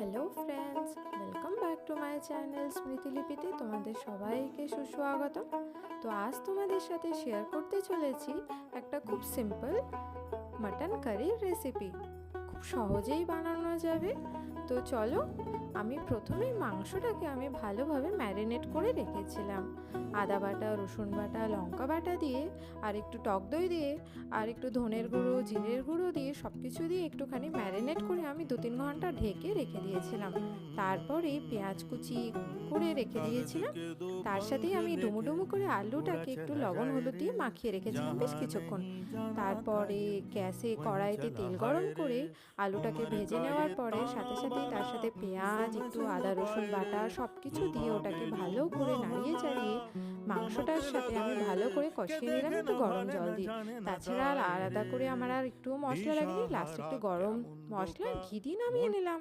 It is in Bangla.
Hello friends, welcome back to my channel স্মৃতিলিপিতে তোমাদের সবাইকে সুস্বাগতম। তো আজ তোমাদের সাথে শেয়ার করতে চলেছি একটা খুব সিম্পল মাটন কারির রেসিপি। খুব সহজেই বানানো যাবে। তো চলো, আমি প্রথমেই মাংসটাকে ভালোভাবে ম্যারিনেট করে রেখেছিলাম। আদা বাটা, রসুন বাটা, লঙ্কা বাটা দিয়ে, আর একটু টক দই দিয়ে, আর একটু ধনের গুঁড়ো, জিরের গুঁড়ো দিয়ে সব কিছু দিয়ে একটুখানি ম্যারিনেট করে আমি 2-3 ঘন্টা ঢেকে রেখে দিয়েছিলাম। তারপরে পেঁয়াজ কুচি করে রেখে দিয়েছিলাম। তার সাথেই আমি ডুমো ডুমো করে আলুটাকে একটু লবণ হলুদ দিয়ে মাখিয়ে রেখেছিলাম বেশ কিছুক্ষণ। তারপরে গ্যাসে কড়াইতে তেল গরম করে আলুটাকে ভেজে নেওয়ার পরে সাথে সাথেই তার সাথে পেঁয়াজ, একটু আদা রসুন বাটা সব কিছু দিয়ে ওটাকে ভালো করে নাড়িয়ে চাড়িয়ে মাংসটার সাথে আমি ভালো করে কষিয়ে নিলাম একটু গরম জল দিয়ে। তাছাড়া আর আলাদা করে আমার আর একটুও মশলা লাগেনি। লাস্টে একটু গরম মশলা ঘি দিয়ে নামিয়ে নিলাম।